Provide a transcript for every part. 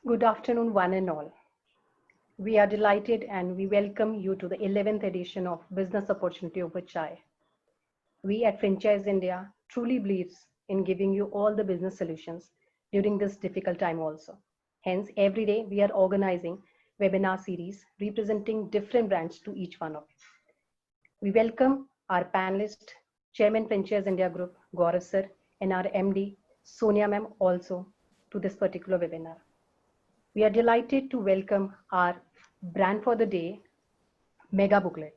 Good afternoon, one and all. We are delighted and we welcome you to the 11th edition of Business Opportunity Over Chai. We at Franchise India truly believes in giving you all the business solutions during this difficult time also. Hence, every day we are organizing webinar series representing different brands to each one of you. We welcome our panelist, Chairman Franchise India Group, Gaurav sir, and our MD, Sonia ma'am also to this particular webinar. We are delighted to welcome our brand for the day, Mega Booklet.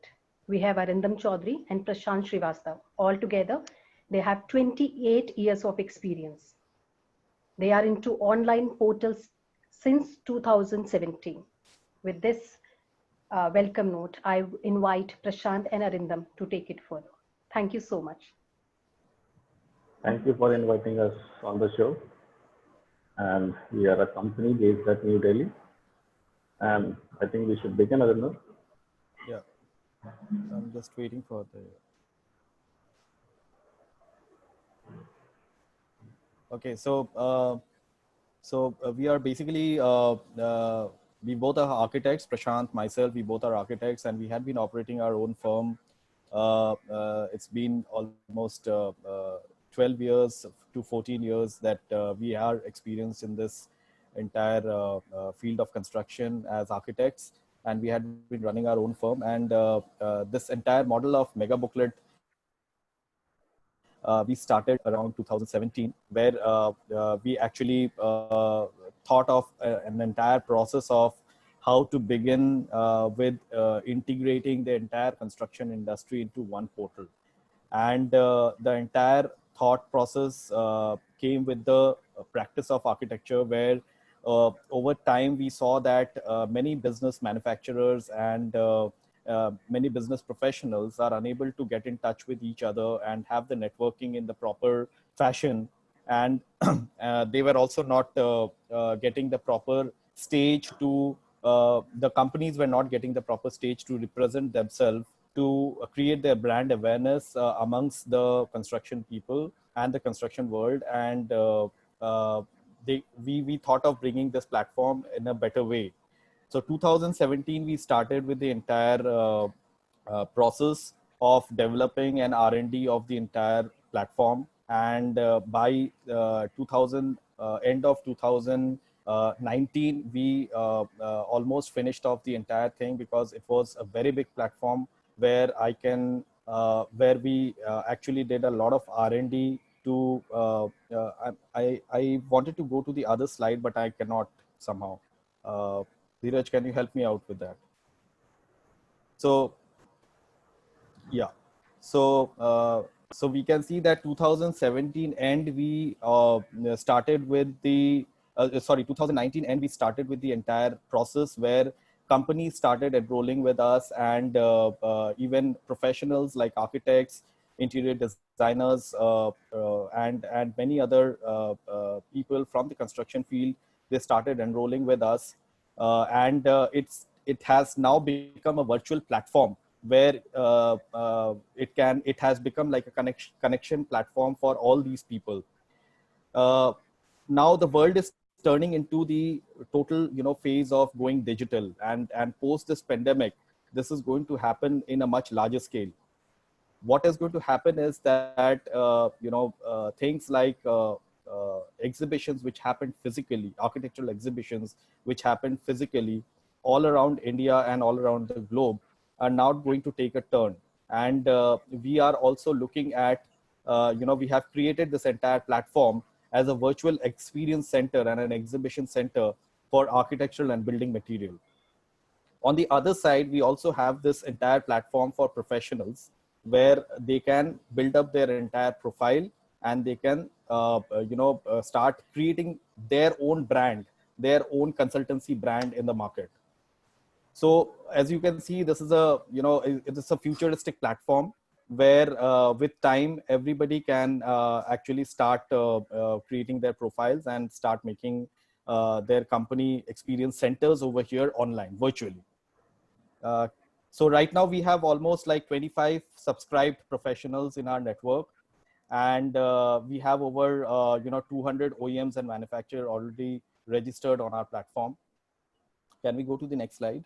We have Arindam Chaudhary and Prashant Srivastav. All together, they have 28 years of experience. They are into online portals since 2017. With this welcome note, I invite Prashant and Arindam to take it further. Thank you so much. Thank you for inviting us on the show. And we are a company based at New Delhi. And I think we should begin, Arindam. Yeah, I'm just waiting for the. Okay, we are basically we both are architects. Prashant, myself, we both are architects, and we had been operating our own firm. It's been almost 12 years to 14 years that we are experienced in this entire field of construction as architects, and we had been running our own firm. And this entire model of Mega Booklet we started around 2017, where we actually thought of an entire process of how to begin with integrating the entire construction industry into one portal. And the entire thought process came with the practice of architecture, where over time we saw that many business manufacturers and many business professionals are unable to get in touch with each other and have the networking in the proper fashion. And they were also not getting the proper stage to, the companies were not getting the proper stage to represent themselves, to create their brand awareness amongst the construction people and the construction world. And we thought of bringing this platform in a better way. So 2017, we started with the entire process of developing an R&D of the entire platform. And by 2000, end of 2019, we almost finished off the entire thing, because it was a very big platform where where we actually did a lot of R&D to, I wanted to go to the other slide, but I cannot somehow. Dheeraj, can you help me out with that? So, yeah. So, so we can see that 2017 end we started with the, 2019 end we started with the entire process, where companies started enrolling with us, and even professionals like architects, interior designers, and many other people from the construction field, they started enrolling with us. And it has now become a virtual platform, where it has become like a connection platform for all these people. Now the world is turning into the total phase of going digital, and post this pandemic, this is going to happen in a much larger scale. What is going to happen is that things like exhibitions which happened physically, architectural exhibitions which happened physically all around India and all around the globe, are now going to take a turn. And we are also looking at, we have created this entire platform as a virtual experience center and an exhibition center for architectural and building material. On the other side, we also have this entire platform for professionals, where they can build up their entire profile, and they can start creating their own brand, their own consultancy brand in the market. So as you can see, this is a it's a futuristic platform, where with time everybody can actually start creating their profiles and start making their company experience centers over here online virtually. So right now we have almost like 25 subscribed professionals in our network, and we have over 200 OEMs and manufacturers already registered on our platform. Can we go to the next slide?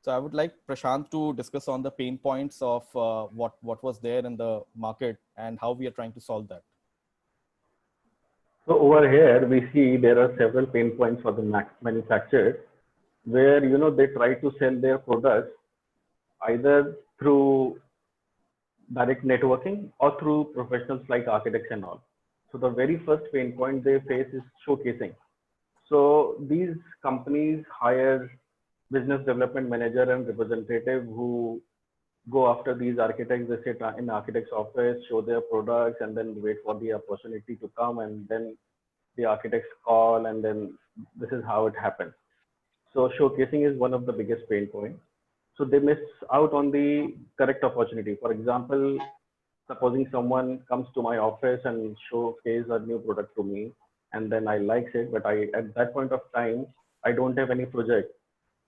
So I would like Prashant to discuss on the pain points of what was there in the market and how we are trying to solve that. So over here, we see there are several pain points for the manufacturers where, they try to sell their products either through direct networking or through professionals like architects and all. So the very first pain point they face is showcasing. So these companies hire business development manager and representative who go after these architects. They sit in architect's office, show their products, and then wait for the opportunity to come, and then the architects call, and then this is how it happens. So showcasing is one of the biggest pain points. So they miss out on the correct opportunity. For example, supposing someone comes to my office and showcase a new product to me, and then I likes it, but at that point of time, I don't have any project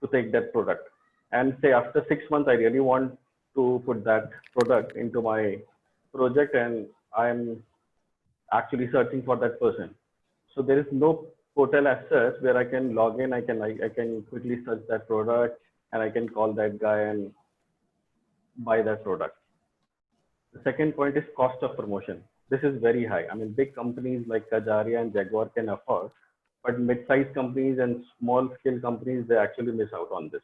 to take that product. And say after 6 months, I really want to put that product into my project, and I'm actually searching for that person. So there is no portal as such where I can log in. I can quickly search that product, and I can call that guy and buy that product. The second point is cost of promotion. This is very high. I mean, big companies like Kajaria and Jaguar can afford, but mid-sized companies and small-scale companies, they actually miss out on this.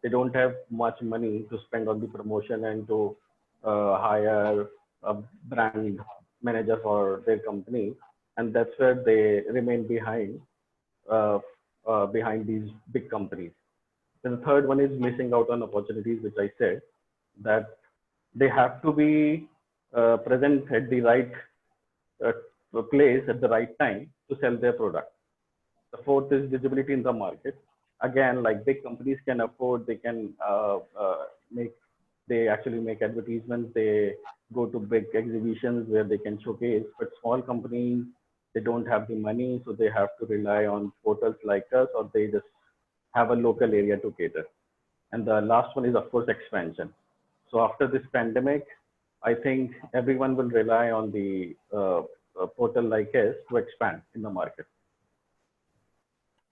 They don't have much money to spend on the promotion and to hire a brand manager for their company, and that's where they remain behind these big companies. And the third one is missing out on opportunities, which I said that they have to be present at the right place at the right time to sell their product. The fourth is visibility in the market. Again, like big companies can afford, they can they actually make advertisements, they go to big exhibitions where they can showcase, but small companies, they don't have the money, so they have to rely on portals like us, or they just have a local area to cater. And the last one is, of course, expansion. So after this pandemic, I think everyone will rely on the portal like us to expand in the market.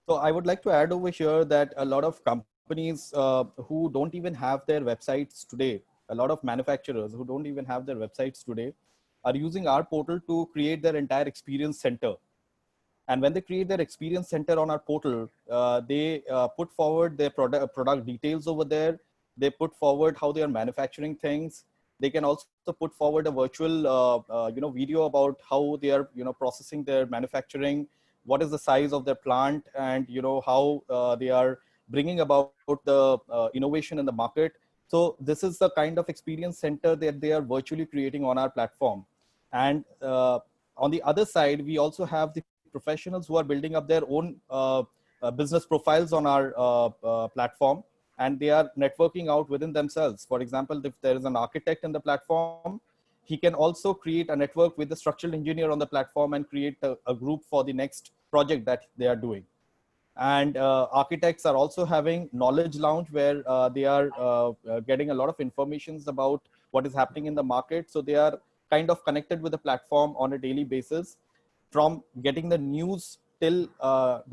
So I would like to add over here that a lot of companies who don't even have their websites today, a lot of manufacturers who don't even have their websites today are using our portal to create their entire experience center. And when they create their experience center on our portal, they put forward their product details over there. They put forward how they are manufacturing things. They can also put forward a virtual video about how they are processing their manufacturing, what is the size of their plant, and how they are bringing about the innovation in the market. So this is the kind of experience center that they are virtually creating on our platform. And on the other side, we also have the professionals who are building up their own business profiles on our platform, and they are networking out within themselves. For example, if there is an architect in the platform, he can also create a network with the structural engineer on the platform and create a group for the next project that they are doing. And architects are also having knowledge lounge where they are getting a lot of information about what is happening in the market. So they are kind of connected with the platform on a daily basis, from getting the news till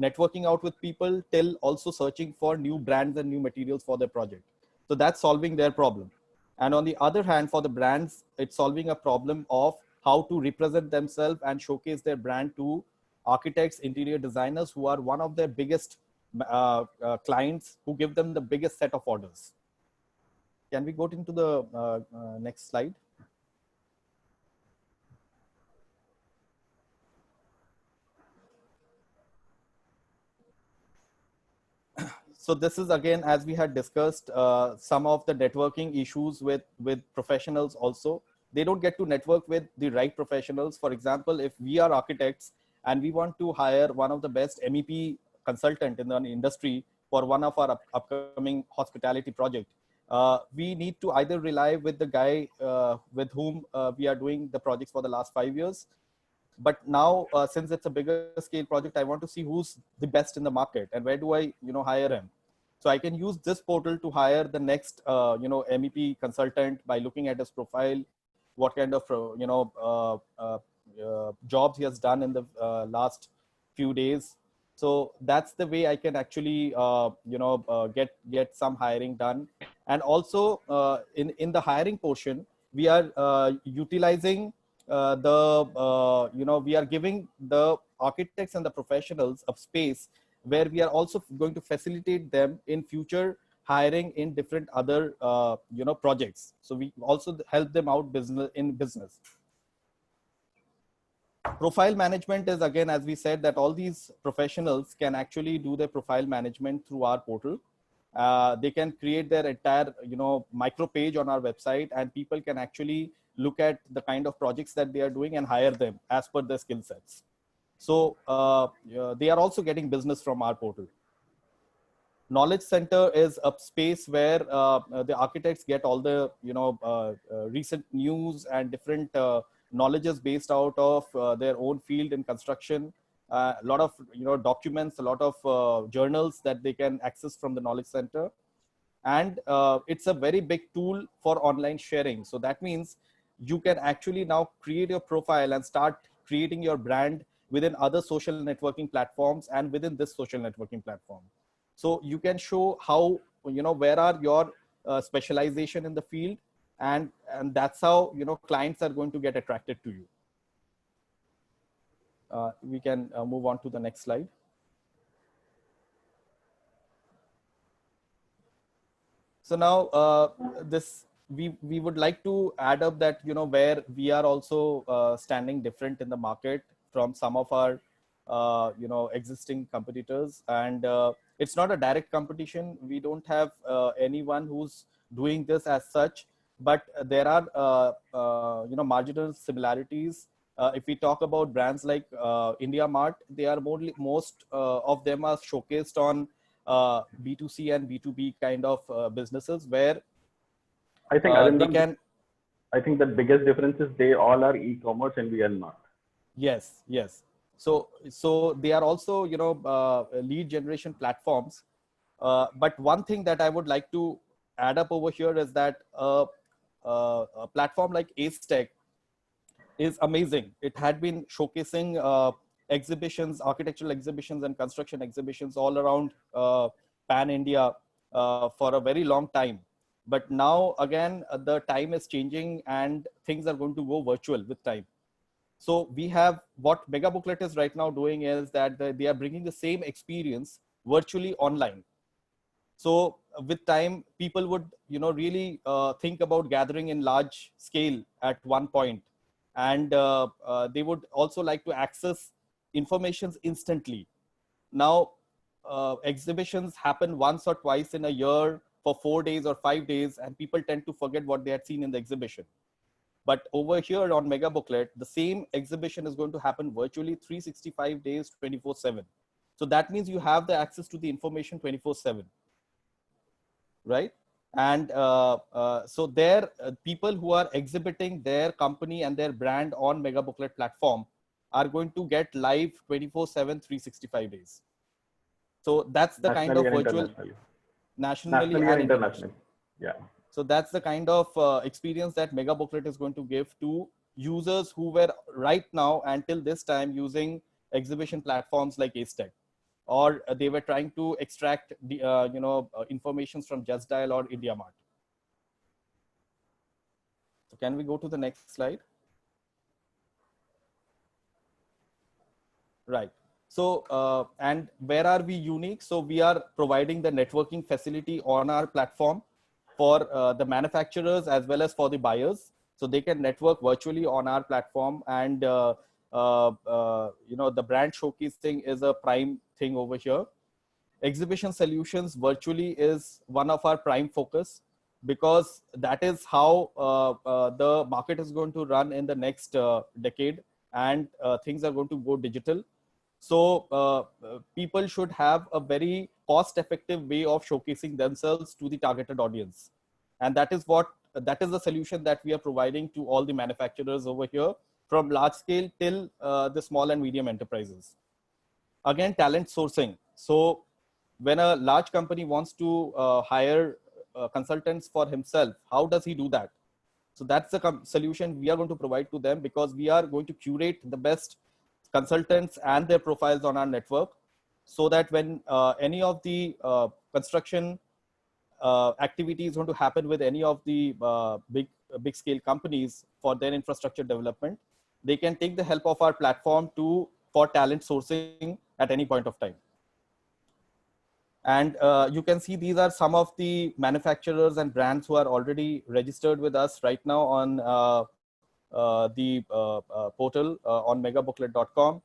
networking out with people, till also searching for new brands and new materials for their project. So that's solving their problem. And on the other hand, for the brands, it's solving a problem of how to represent themselves and showcase their brand to architects, interior designers, who are one of their biggest clients, who give them the biggest set of orders. Can we go into the next slide? So this is, again, as we had discussed, some of the networking issues with professionals also. They don't get to network with the right professionals. For example, if we are architects and we want to hire one of the best MEP consultant in the industry for one of our upcoming hospitality project, we need to either rely with the guy with whom we are doing the projects for the last 5 years. But now, since it's a bigger scale project, I want to see who's the best in the market and where do I hire him. So I can use this portal to hire the next, MEP consultant by looking at his profile, what kind of, jobs he has done in the last few days. So that's the way I can actually, get some hiring done. And also in the hiring portion, we are utilizing we are giving the architects and the professionals of space where we are also going to facilitate them in future hiring in different other projects. So we also help them out business. Profile management is, again, as we said, that all these professionals can actually do their profile management through our portal. They can create their entire micro page on our website, and people can actually look at the kind of projects that they are doing and hire them as per their skill sets. So they are also getting business from our portal. Knowledge Center is a space where the architects get all the recent news and different knowledges based out of their own field in construction. A lot of documents, a lot of journals that they can access from the Knowledge Center. And it's a very big tool for online sharing. So that means you can actually now create your profile and start creating your brand within other social networking platforms and within this social networking platform. So you can show how, where are your specialization in the field, and that's how, clients are going to get attracted to you. We can move on to the next slide. So now we would like to add up that, where we are also standing different in the market from some of our, existing competitors. And it's not a direct competition. We don't have anyone who's doing this as such, but there are, marginal similarities. If we talk about brands like IndiaMart, they are most of them are showcased on B2C and B2B kind of businesses, where I think I think the biggest difference is they all are e-commerce and we are not. Yes. So they are also, lead generation platforms. But one thing that I would like to add up over here is that a platform like Acetech is amazing. It had been showcasing exhibitions, architectural exhibitions and construction exhibitions all around pan India for a very long time. But now again, the time is changing and things are going to go virtual with time. So we have, what Mega Booklet is right now doing is that they are bringing the same experience virtually online. So with time, people would, really think about gathering in large scale at one point. And they would also like to access informations instantly. Now, exhibitions happen once or twice in a year for 4 days or 5 days, and people tend to forget what they had seen in the exhibition. But over here on Mega Booklet, the same exhibition is going to happen virtually 365 days, 24/7. So that means you have the access to the information 24/7, right? And so there, people who are exhibiting their company and their brand on Mega Booklet platform are going to get live 24/7, 365 days. So that's the kind of virtual, nationally and internationally. Yeah. So that's the kind of experience that Mega Booklet is going to give to users who were right now until this time using exhibition platforms like Acetech, or they were trying to extract the information from Just Dial or IndiaMart. So can we go to the next slide? Right. So and where are we unique? So we are providing the networking facility on our platform for the manufacturers as well as for the buyers, so they can network virtually on our platform. And the brand showcasing is a prime thing over here. Exhibition solutions virtually is one of our prime focus, because that is how the market is going to run in the next decade, and things are going to go digital. So people should have a very cost-effective way of showcasing themselves to the targeted audience. And that is the solution that we are providing to all the manufacturers over here, from large scale till the small and medium enterprises. Again, talent sourcing. So when a large company wants to hire consultants for himself, how does he do that? So that's the solution we are going to provide to them, because we are going to curate the best consultants and their profiles on our network, so that when any of the construction activity is going to happen with any of the big scale companies for their infrastructure development, they can take the help of our platform for talent sourcing at any point of time. And you can see these are some of the manufacturers and brands who are already registered with us right now on the portal on megabooklet.com.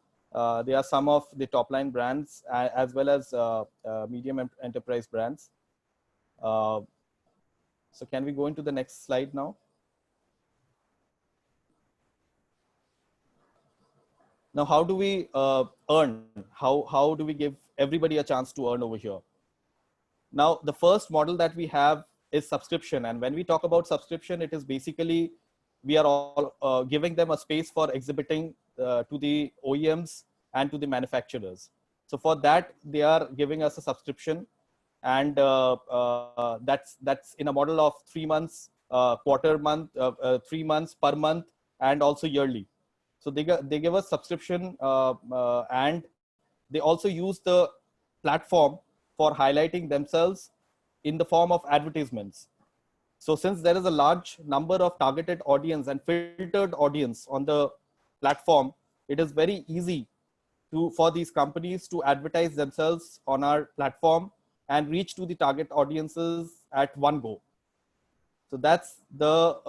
They are some of the top line brands as well as medium enterprise brands. So can we go into the next slide now? Now, how do we earn? How do we give everybody a chance to earn over here? Now, the first model that we have is subscription. And when we talk about subscription, it is basically we are all giving them a space for exhibiting to the OEMs and to the manufacturers. So for that, they are giving us a subscription, and that's in a model of 3 months, quarter month, 3 months per month, and also yearly. So they give us subscription, and they also use the platform for highlighting themselves in the form of advertisements. So since there is a large number of targeted audience and filtered audience on the platform, it is very easy for these companies to advertise themselves on our platform and reach to the target audiences at one go. So that's the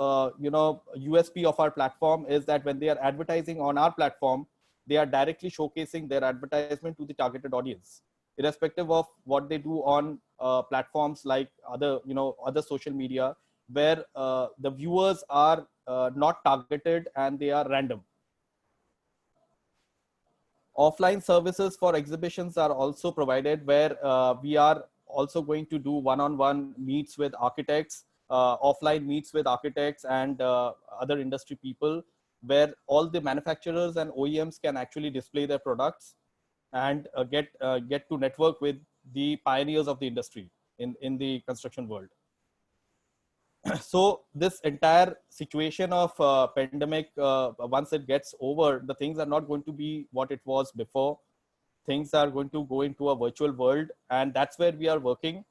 USP of our platform, is that when they are advertising on our platform, they are directly showcasing their advertisement to the targeted audience, irrespective of what they do on platforms like other social media, where the viewers are not targeted and they are random. Offline services for exhibitions are also provided, where we are also going to do one-on-one meets with architects, offline meets with architects and other industry people, where all the manufacturers and OEMs can actually display their products and get to network with the pioneers of the industry in the construction world. So this entire situation of pandemic, once it gets over, the things are not going to be what it was before. Things are going to go into a virtual world, and that's where we are working.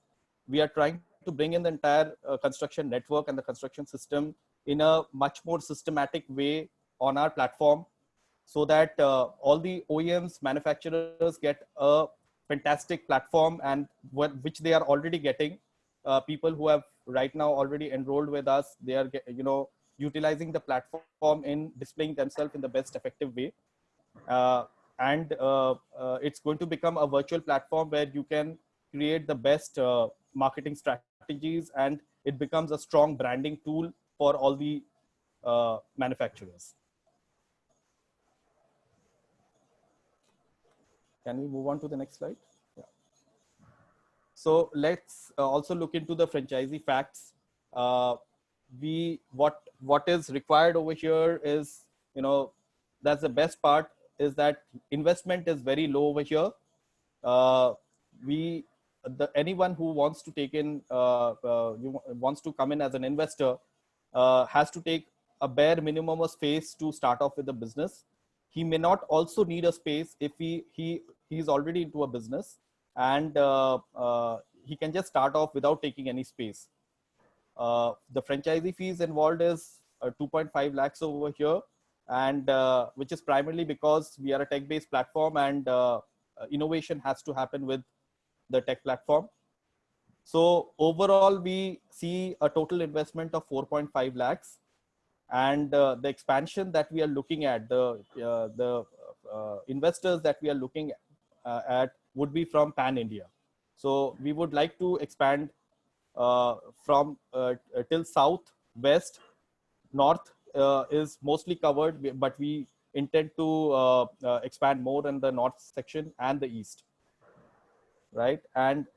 We are trying to bring in the entire construction network and the construction system in a much more systematic way on our platform, so that all the OEMs, manufacturers get a fantastic platform, and which they are already getting. People who have right now already enrolled with us, they are utilizing the platform in displaying themselves in the best effective way. And it's going to become a virtual platform where you can create the best marketing strategies, and it becomes a strong branding tool for all the manufacturers. Can we move on to the next slide? Yeah. So let's also look into the franchisee facts. What is required over here is, that's the best part, is that investment is very low over here. Anyone who wants to take in, wants to come in as an investor, has to take a bare minimum of space to start off with the business. He may not also need a space if he's already into a business, and he can just start off without taking any space. The franchisee fees involved is 2.5 lakhs over here, and which is primarily because we are a tech-based platform, and innovation has to happen with the tech platform. So overall, we see a total investment of 4.5 lakhs. And the expansion that we are looking at, the investors that we are looking at would be from Pan India. So we would like to expand from till south, west, north is mostly covered, but we intend to expand more in the north section and the east, right? And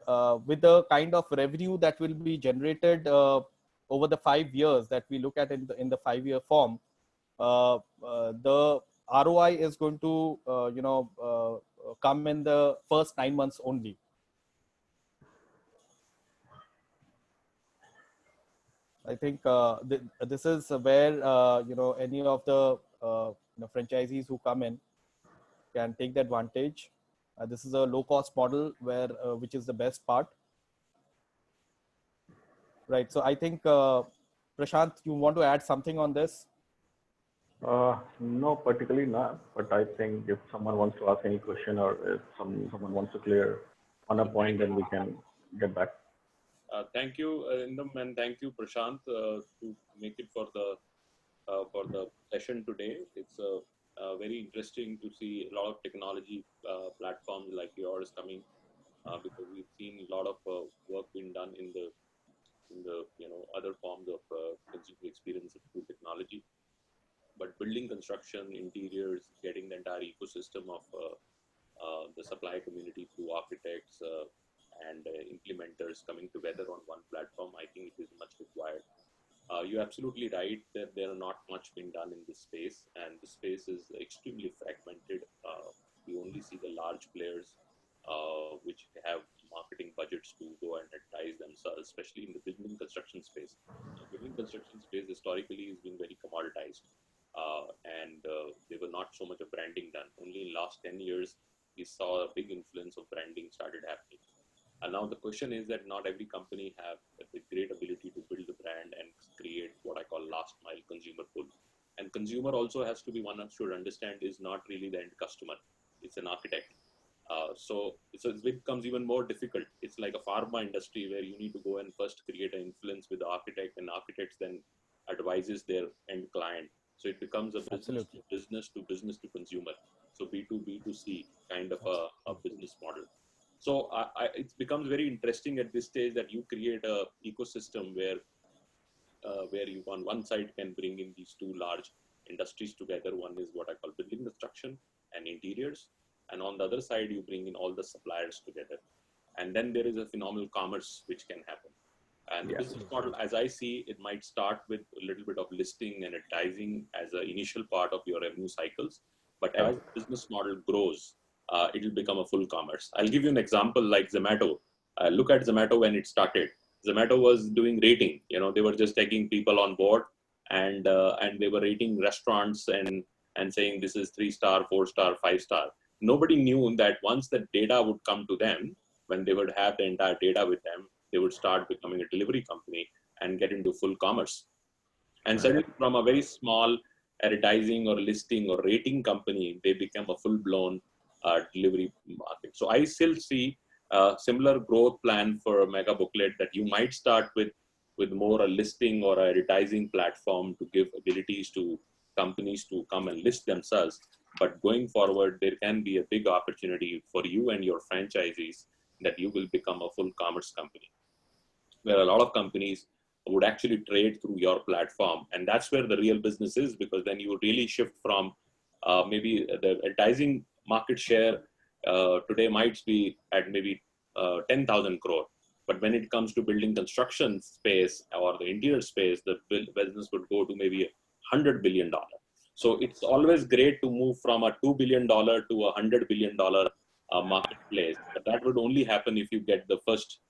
with the kind of revenue that will be generated over the 5 years that we look at in the 5-year form, the ROI is going to come in the first 9 months only. I think this is where any of the franchisees who come in can take the advantage. This is a low-cost model where which is the best part, right? So I think Prashant, you want to add something on this? No, particularly not. But I think if someone wants to ask any question or if someone wants to clear on a point, then we can get back. Thank you, Indam, and thank you, Prashant, to make it for the session today. It's very interesting to see a lot of technology platforms like yours coming because we've seen a lot of work being done in the other forms of consumer experience through technology. But building construction, interiors, getting the entire ecosystem of the supply community through architects and implementers coming together on one platform, I think it is much required. You're absolutely right that there are not much being done in this space, and the space is extremely fragmented. You only see the large players which have marketing budgets to go and advertise themselves, especially in the building construction space. The building construction space historically has been very commoditized, and there was not so much of branding done. Only in last 10 years, we saw a big influence of branding started happening. And now the question is that not every company have the great ability to build a brand and create what I call last mile consumer pull. And consumer also has to be one should understand is not really the end customer. It's an architect. So it becomes even more difficult. It's like a pharma industry where you need to go and first create an influence with the architect, and architects then advises their end client. So it becomes a business to consumer. So B2B2C kind of a business model. So it becomes very interesting at this stage that you create a ecosystem where you on one side can bring in these two large industries together. One is what I call building construction and interiors. And on the other side, you bring in all the suppliers together. And then there is a phenomenal commerce which can happen. And the business model, as I see, it might start with a little bit of listing and advertising as an initial part of your revenue cycles. But as the business model grows, it will become a full commerce. I'll give you an example like Zomato. Look at Zomato when it started. Zomato was doing rating. They were just taking people on board and they were rating restaurants and saying this is 3-star, 4-star, 5-star. Nobody knew that once the data would come to them, when they would have the entire data with them, they would start becoming a delivery company and get into full commerce. And suddenly from a very small advertising or listing or rating company, they become a full-blown delivery market. So I still see a similar growth plan for a mega booklet that you might start with more a listing or a advertising platform to give abilities to companies to come and list themselves. But going forward, there can be a big opportunity for you and your franchisees that you will become a full commerce company, where a lot of companies would actually trade through your platform. And that's where the real business is, because then you really shift from maybe the advertising market share today might be at maybe 10,000 crore. But when it comes to building construction space or the interior space, the business would go to maybe $100 billion. So it's always great to move from a $2 billion to a $100 billion marketplace. But that would only happen if you get the first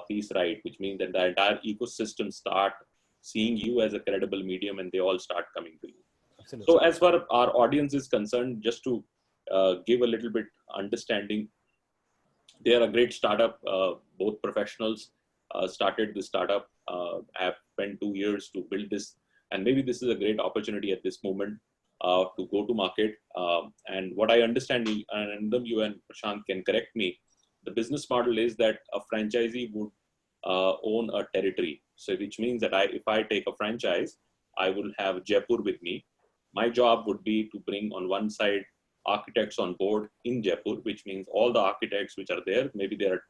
piece right, which means that the entire ecosystem start seeing you as a credible medium and they all start coming to you. Absolutely. So as far as our audience is concerned, just to give a little bit understanding, they are a great startup. Both professionals started this startup, have spent 2 years to build this. And maybe this is a great opportunity at this moment to go to market. And what I understand, and you and Prashant can correct me, the business model is that a franchisee would own a territory. So which means that if I take a franchise, I will have Jaipur with me. My job would be to bring on one side architects on board in Jaipur, which means all the architects which are there, maybe there are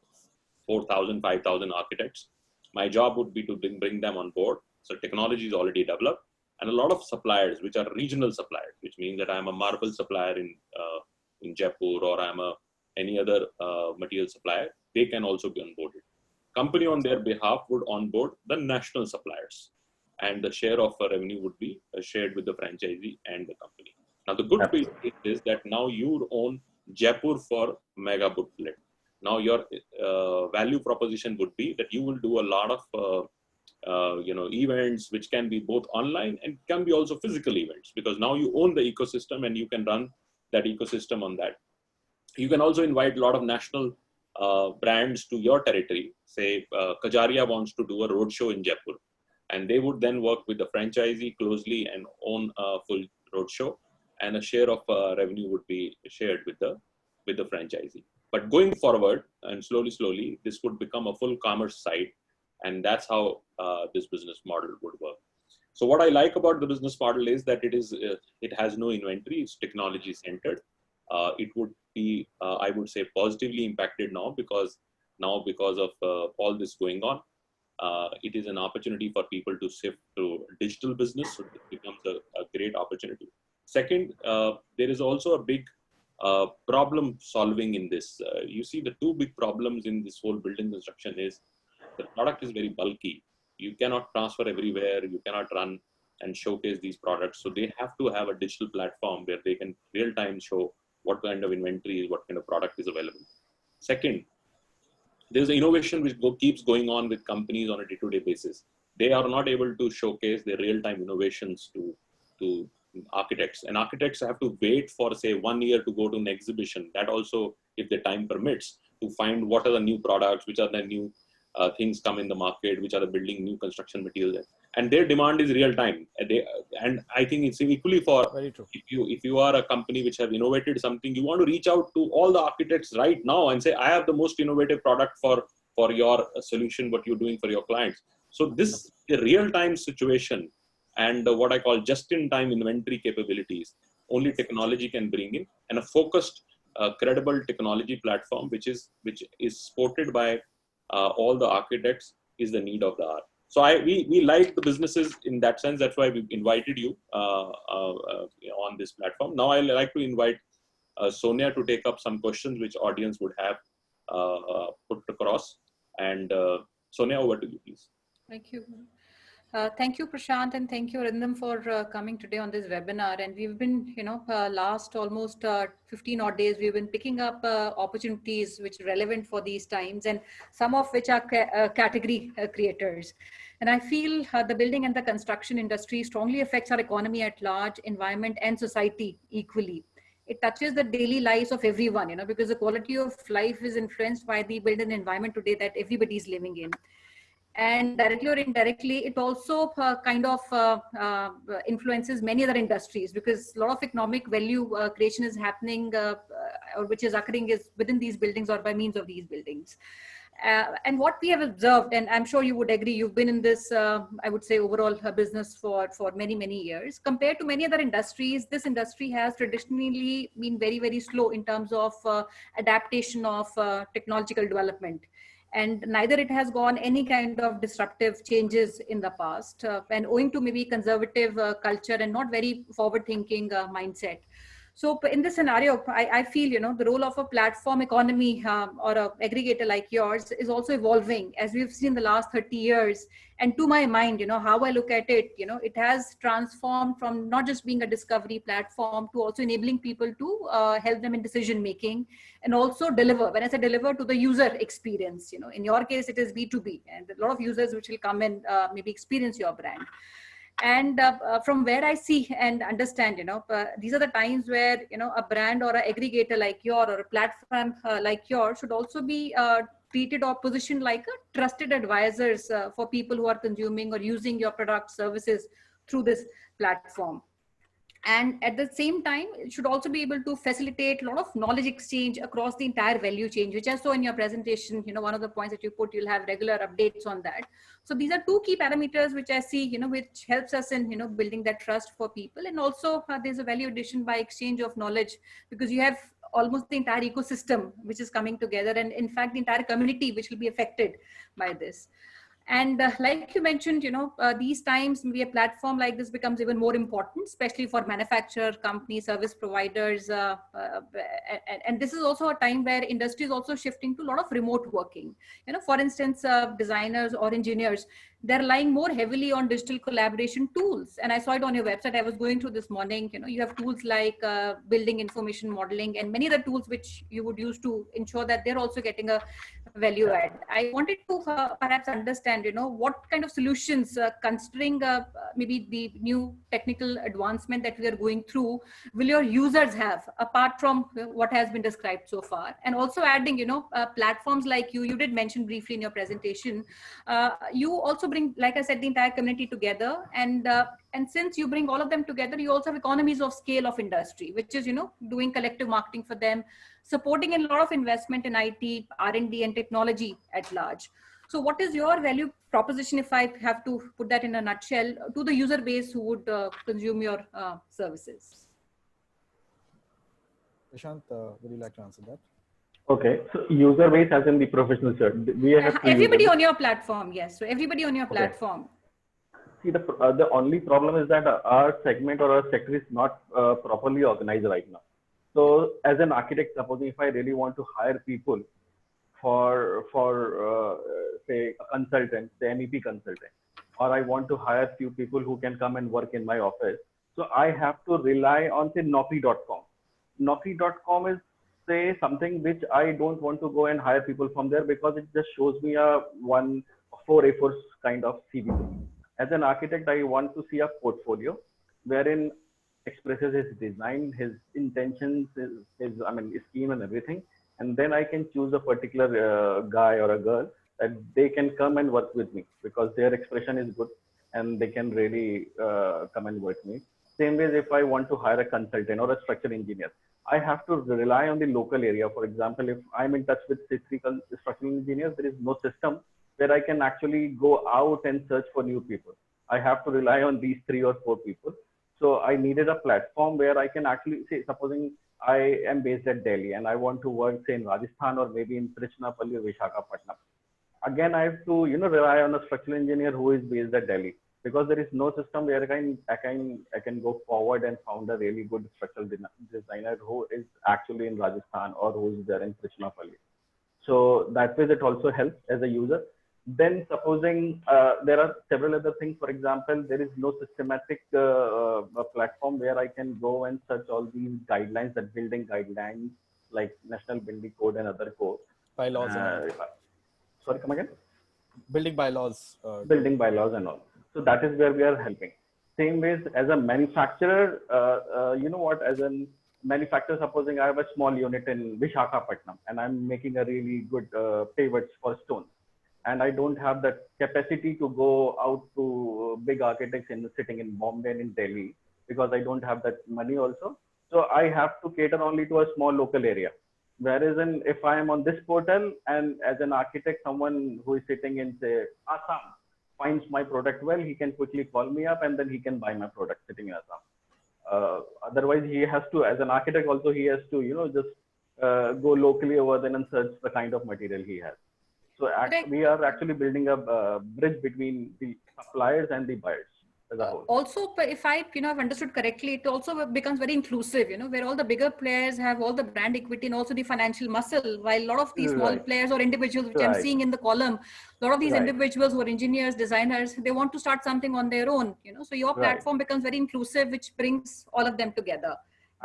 4,000, 5,000 architects. My job would be to bring them on board. So technology is already developed, and a lot of suppliers, which are regional suppliers, which means that I'm a marble supplier in Jaipur, or I'm any other material supplier, they can also be onboarded. Company on their behalf would onboard the national suppliers, and the share of revenue would be shared with the franchisee and the company. Now the good piece is that now you own Jaipur for mega booklet. Now your value proposition would be that you will do a lot of events, which can be both online and can be also physical events, because now you own the ecosystem and you can run that ecosystem on that. You can also invite a lot of national brands to your territory. Say Kajaria wants to do a roadshow in Jaipur, and they would then work with the franchisee closely and own a full roadshow, and a share of revenue would be shared with the franchisee. But going forward and slowly, this would become a full commerce site, and that's how this business model would work. So what I like about the business model is that it has no inventory. It's technology centered. It would be, I would say, positively impacted now because of all this going on. It is an opportunity for people to shift to digital business. So it becomes a great opportunity. Second, there is also a big problem solving in this. You see, the two big problems in this whole building construction is the product is very bulky. You cannot transfer everywhere. You cannot run and showcase these products. So they have to have a digital platform where they can real time show what kind of inventory is, what kind of product is available. Second, there's an innovation which keeps going on with companies on a day-to-day basis. They are not able to showcase their real-time innovations to architects, and architects have to wait for, say, 1 year to go to an exhibition. That also, if the time permits, to find what are the new products, which are the new things come in the market, which are the building new construction materials, and their demand is real time. And I think it's equally for, Very true. If you are a company which have innovated something, you want to reach out to all the architects right now and say, I have the most innovative product for your solution, what you're doing for your clients. So this real time situation and what I call just in time inventory capabilities, only technology can bring in, and a focused, credible technology platform, which is supported by all the architects, is the need of the hour. So we like the businesses in that sense. That's why we invited you on this platform. Now I'd like to invite Sonia to take up some questions which audience would have put across. And Sonia, over to you, please. Thank you. Thank you, Prashant, and thank you, Arindam, for coming today on this webinar. And we've been, last almost 15 odd days, we've been picking up opportunities which are relevant for these times, and some of which are category creators. And I feel the building and the construction industry strongly affects our economy at large, environment and society equally. It touches the daily lives of everyone, because the quality of life is influenced by the built environment today that everybody is living in. And directly or indirectly, it also influences many other industries, because a lot of economic value creation is happening or which is occurring is within these buildings or by means of these buildings. And what we have observed, and I'm sure you would agree, you've been in this, I would say, overall business for many, many years. Compared to many other industries, this industry has traditionally been very, very slow in terms of adaptation of technological development. And neither it has gone any kind of disruptive changes in the past, and owing to maybe conservative culture and not very forward-thinking mindset. So in this scenario, I feel, the role of a platform economy or an aggregator like yours is also evolving, as we've seen the last 30 years. And to my mind, how I look at it, it has transformed from not just being a discovery platform to also enabling people to help them in decision making, and also deliver. When I say deliver, to the user experience, in your case, it is B2B, and a lot of users which will come and maybe experience your brand. And from where I see and understand, these are the times where, a brand or an aggregator like yours or a platform like yours should also be treated or positioned like a trusted advisors for people who are consuming or using your product services through this platform. And at the same time, it should also be able to facilitate a lot of knowledge exchange across the entire value chain, which I saw in your presentation, one of the points that you put, you'll have regular updates on that. So these are two key parameters which I see, which helps us in, building that trust for people. And also there's a value addition by exchange of knowledge, because you have almost the entire ecosystem which is coming together, and in fact, the entire community which will be affected by this. And like you mentioned, these times maybe a platform like this becomes even more important, especially for manufacturer companies, service providers. And this is also a time where industry is also shifting to a lot of remote working. For instance, designers or engineers, they're relying more heavily on digital collaboration tools. And I saw it on your website. I was going through this morning, you have tools like building information modeling and many other tools which you would use to ensure that they're also getting a value add. I wanted to perhaps understand, understand, what kind of solutions, considering maybe the new technical advancement that we are going through, will your users have apart from what has been described so far? And also adding, platforms like you did mention briefly in your presentation, you also bring, like I said, the entire community together. And since you bring all of them together, you also have economies of scale of industry, which is, doing collective marketing for them, supporting a lot of investment in IT, R&D and technology at large. So what is your value proposition, if I have to put that in a nutshell, to the user base who would consume your services? Prashant, would you like to answer that? Okay, so user base as in the professional shirt. We have everybody on your platform, yes. So everybody on your platform. See, the only problem is that our segment or our sector is not properly organized right now. So as an architect, supposing if I really want to hire people for say a consultant, say MEP consultant, or I want to hire few people who can come and work in my office. So I have to rely on say Naukri.com. Naukri.com is say something which I don't want to go and hire people from there because it just shows me a 4 A4 kind of CV. As an architect, I want to see a portfolio wherein expresses his design, his intentions, his scheme and everything. And then I can choose a particular guy or a girl that they can come and work with me because their expression is good and they can really come and work with me. Same way, if I want to hire a consultant or a structural engineer, I have to rely on the local area. For example, if I'm in touch with three structural engineers, there is no system where I can actually go out and search for new people. I have to rely on these 3 or 4 people. So I needed a platform where I can actually say, supposing I am based at Delhi and I want to work say in Rajasthan or maybe in Tiruchirappalli or Visakhapatnam. Again, I have to rely on a structural engineer who is based at Delhi because there is no system where I can go forward and found a really good structural designer who is actually in Rajasthan or who is there in Tiruchirappalli. So that way it also helps as a user. Then supposing there are several other things. For example, there is no systematic platform where I can go and search all these guidelines, that building guidelines like National Building Code and other codes. Bylaws. Sorry, come again? Building bylaws. Building bylaws and all. So that is where we are helping. Same ways as a manufacturer, as a manufacturer, supposing I have a small unit in Visakhapatnam and I'm making a really good pivots for stone. And I don't have that capacity to go out to big architects sitting in Bombay and in Delhi because I don't have that money also. So I have to cater only to a small local area. Whereas if I am on this portal and as an architect, someone who is sitting in say Assam finds my product well, he can quickly call me up and then he can buy my product sitting in Assam. Otherwise, he has to, as an architect also, he has to, just go locally over there and search the kind of material he has. So we are actually building a bridge between the suppliers and the buyers as a whole. Also, if I have understood correctly, it also becomes very inclusive, where all the bigger players have all the brand equity and also the financial muscle, while a lot of these small players or individuals, which I'm seeing in the column, a lot of these individuals who are engineers, designers, they want to start something on their own, so your platform becomes very inclusive, which brings all of them together.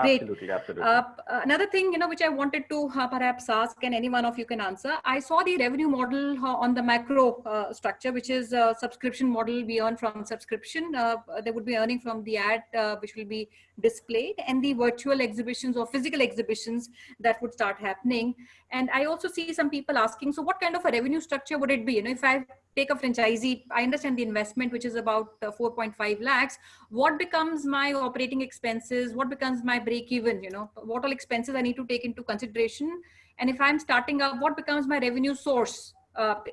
Great. Absolutely. Another thing, which I wanted to perhaps ask, and any one of you can answer. I saw the revenue model on the macro structure, which is a subscription model. We earn from subscription. There would be earning from the ad, which will be displayed, and the virtual exhibitions or physical exhibitions that would start happening. And I also see some people asking, so what kind of a revenue structure would it be? If I take a franchisee, I understand the investment, which is about 4.5 lakhs. What becomes my operating expenses? What becomes my break even? What all expenses I need to take into consideration? And if I'm starting up, what becomes my revenue source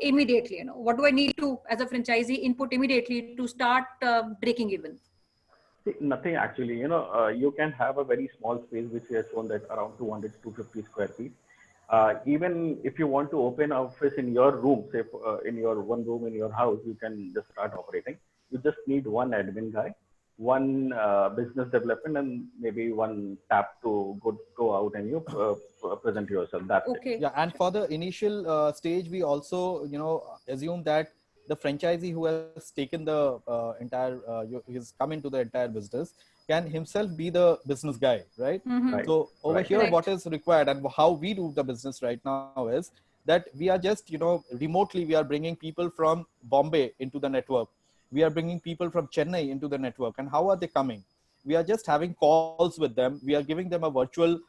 immediately? What do I need to, as a franchisee, input immediately to start breaking even? See, nothing actually. You can have a very small space, which we have shown that around 200 to 250 square feet. Even if you want to open an office in your room, say in your one room in your house, you can just start operating. You just need one admin guy, one business development, and maybe one tap to go out and you present yourself. That's it. Yeah, and for the initial stage, we also assume that the franchisee who has taken the entire, he's come into the entire business, can himself be the business guy, right? Mm-hmm. Right. So over here, what is required and how we do the business right now is that we are just, remotely, we are bringing people from Bombay into the network. We are bringing people from Chennai into the network. And how are they coming? We are just having calls with them. We are giving them a virtual,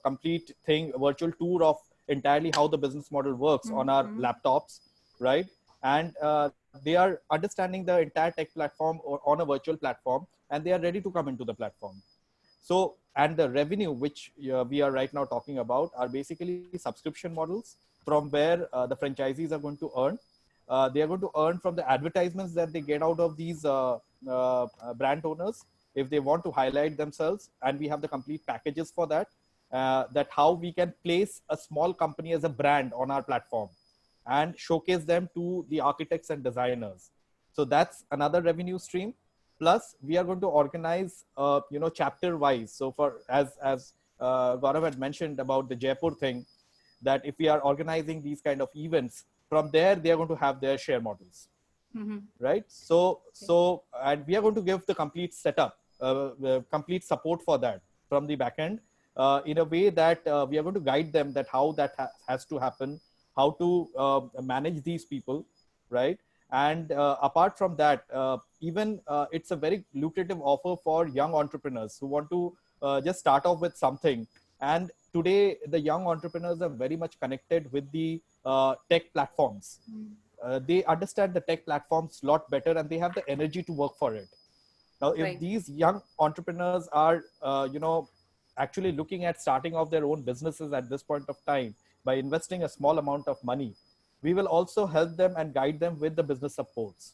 complete thing, virtual tour of entirely how the business model works on our laptops, right? And they are understanding the entire tech platform or on a virtual platform, and they are ready to come into the platform. So, and the revenue which we are right now talking about are basically subscription models from where the franchisees are going to earn. They are going to earn from the advertisements that they get out of these brand owners if they want to highlight themselves. And we have the complete packages for that, that how we can place a small company as a brand on our platform and showcase them to the architects and designers. So that's another revenue stream. Plus, we are going to organize, chapter wise. So for as Gaurav had mentioned about the Jaipur thing, that if we are organizing these kind of events, from there they are going to have their share models, right? So and we are going to give the complete setup, the complete support for that from the back end, in a way that we are going to guide them that how that has to happen, how to manage these people, right? And apart from that, even it's a very lucrative offer for young entrepreneurs who want to just start off with something. And today, the young entrepreneurs are very much connected with the tech platforms. They understand the tech platforms a lot better, and they have the energy to work for it. Now, if these young entrepreneurs are, actually looking at starting off their own businesses at this point of time by investing a small amount of money, we will also help them and guide them with the business supports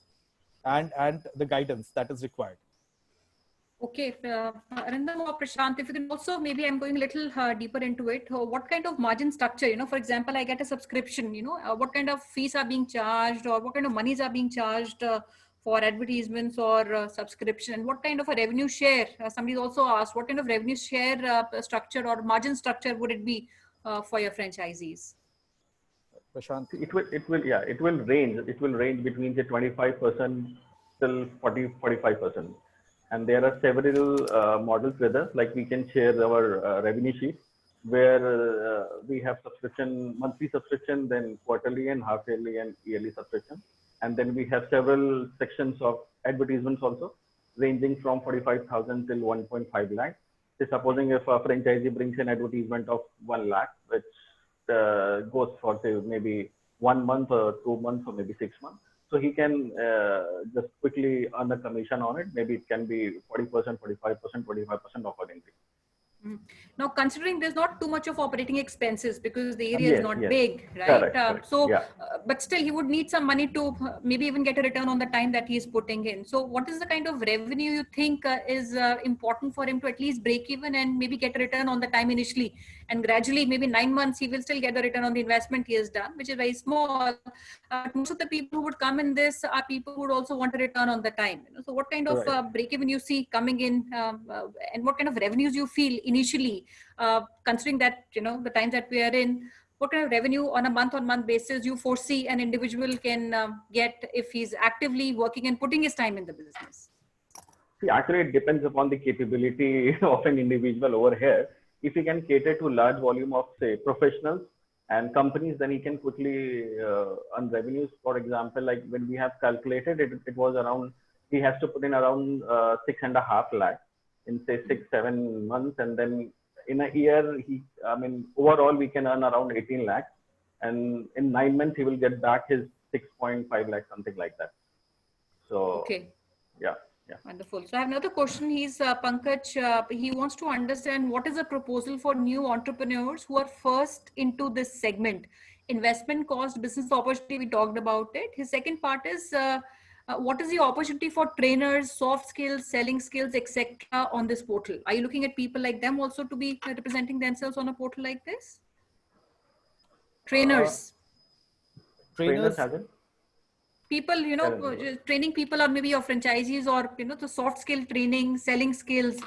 and the guidance that is required. Okay, Arindam or Prashant, if you can also, maybe I'm going a little deeper into it. What kind of margin structure, for example, I get a subscription, what kind of fees are being charged, or what kind of monies are being charged for advertisements or subscription, and what kind of a revenue share? Somebody also asked, what kind of revenue share structure or margin structure would it be for your franchisees? Prashant? It will range. It will range between the 25% till 45%. And there are several models with us. Like we can share our revenue sheet where we have subscription, monthly subscription, then quarterly and half yearly and yearly subscription. And then we have several sections of advertisements also, ranging from 45,000 till 1.5 lakh. So supposing if a franchisee brings an advertisement of 1 lakh, which goes for say maybe 1 month or 2 months or maybe 6 months. So he can just quickly earn a commission on it. Maybe it can be 40%, 45%, 25% accordingly. Now, considering there's not too much of operating expenses because the area is not big, right? Correct. But still he would need some money to maybe even get a return on the time that he's putting in. So what is the kind of revenue you think is important for him to at least break even and maybe get a return on the time initially, and gradually maybe 9 months he will still get the return on the investment he has done, which is very small. Most of the people who would come in this are people who would also want a return on the time. So what kind of break even you see coming in, and what kind of revenues you feel initially, considering that the times that we are in, what kind of revenue on a month-on-month basis you foresee an individual can get if he's actively working and putting his time in the business? See, actually, it depends upon the capability of an individual over here. If he can cater to large volume of say professionals and companies, then he can quickly earn revenues. For example, like when we have calculated it, it was around, he has to put in around 6.5 lakh in say 6-7 months, and then in a year overall we can earn around 18 lakhs, and in 9 months he will get back his 6.5 lakhs, something like that. So yeah. Wonderful. So I have another question. He's Pankaj. He wants to understand what is the proposal for new entrepreneurs who are first into this segment. Investment cost, business opportunity, we talked about it. His second part is what is the opportunity for trainers, soft skills, selling skills, etc. on this portal? Are you looking at people like them also to be representing themselves on a portal like this? Trainers. Trainers as in? People, training people, or maybe your franchisees, or the soft skill training, selling skills.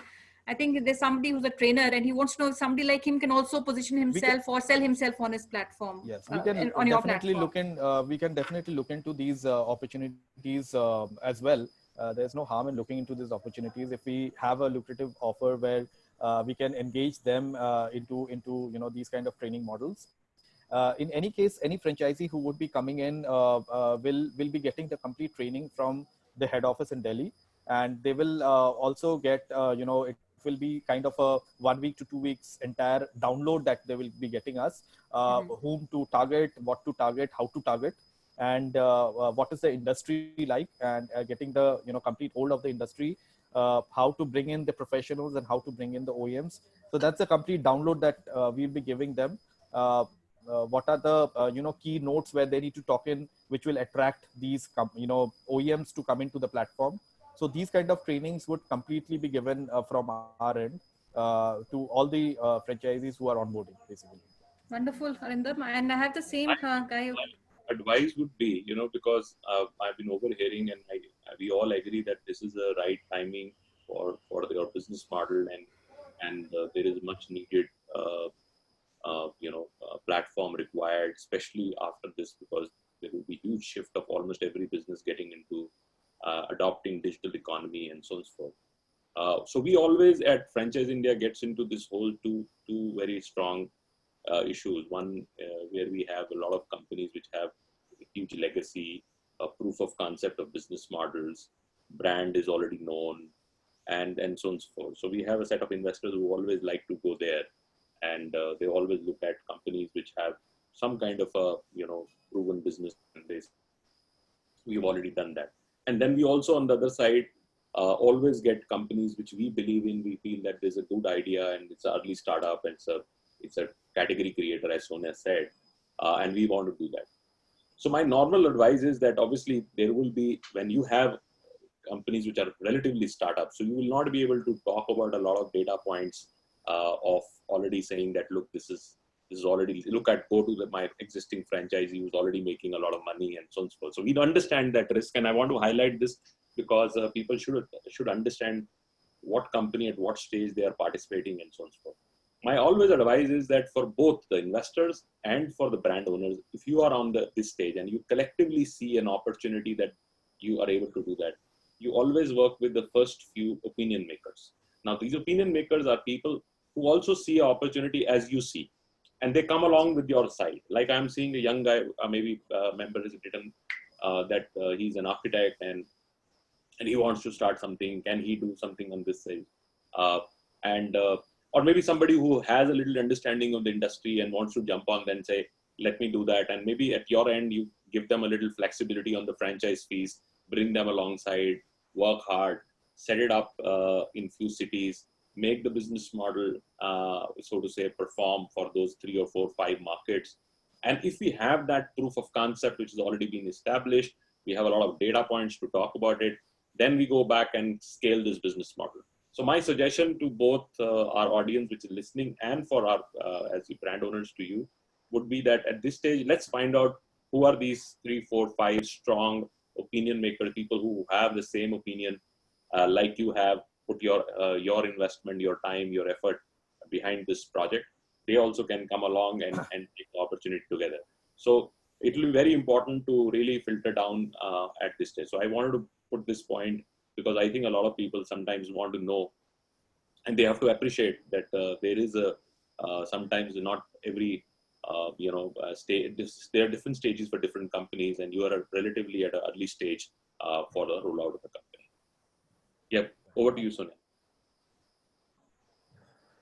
I think there's somebody who's a trainer and he wants to know if somebody like him can also position himself or sell himself on his platform. Yes, we can on your definitely platform. we can definitely look into these opportunities as well. There's no harm in looking into these opportunities if we have a lucrative offer where we can engage them into these kind of training models. In any case, any franchisee who would be coming in will be getting the complete training from the head office in Delhi, and they will also get it will be kind of a 1 week to 2 weeks entire download that they will be getting us, whom to target, what to target, how to target, and what is the industry like, and getting the complete hold of the industry, how to bring in the professionals and how to bring in the OEMs. So that's a complete download that we'll be giving them. What are the key notes where they need to talk in, which will attract these OEMs to come into the platform. So these kind of trainings would completely be given from our end to all the franchisees who are onboarding, basically. Wonderful, Arindam. And I have the same guy. Advice would be, because I've been overhearing, and we all agree that this is the right timing for your business model, and there is much needed platform required, especially after this, because there will be huge shift of almost every business getting into adopting digital economy and so on and so forth. So we always at Franchise India gets into this whole two very strong issues. One, where we have a lot of companies which have a huge legacy, a proof of concept of business models, brand is already known, and so on and so forth. So we have a set of investors who always like to go there, and they always look at companies which have some kind of a proven business, and we've already done that. And then we also, on the other side, always get companies which we believe in. We feel that there's a good idea and it's an early startup and it's a category creator, as Sonia said, and we want to do that. So my normal advice is that obviously there will be, when you have companies which are relatively startups, so you will not be able to talk about a lot of data points of already saying that, look, this is already, go to my existing franchisee who's already making a lot of money and so on and so forth. So we understand that risk, and I want to highlight this because people should understand what company at what stage they are participating and so on and so forth. My always advice is that for both the investors and for the brand owners, if you are on this stage and you collectively see an opportunity that you are able to do that, you always work with the first few opinion makers. Now, these opinion makers are people who also see an opportunity as you see, and they come along with your side. Like I'm seeing a young guy, maybe a member has written that he's an architect and he wants to start something. Can he do something on this side? Or maybe somebody who has a little understanding of the industry and wants to jump on, then say, let me do that. And maybe at your end, you give them a little flexibility on the franchise fees, bring them alongside, work hard, set it up in few cities, make the business model, so to say, perform for those 3 or 4, 5 markets. And if we have that proof of concept, which has already been established, we have a lot of data points to talk about it, then we go back and scale this business model. So my suggestion to both our audience, which is listening, and for our, as the brand owners to you, would be that at this stage, let's find out who are these 3, 4, 5 strong opinion makers, people who have the same opinion like you have, put your investment, your time, your effort behind this project. They also can come along and take the opportunity together. So it will be very important to really filter down at this stage. So I wanted to put this point because I think a lot of people sometimes want to know, and they have to appreciate that there is sometimes not every stage. There are different stages for different companies, and you are relatively at an early stage for the rollout of the company. Yep. Over to you, Sonia.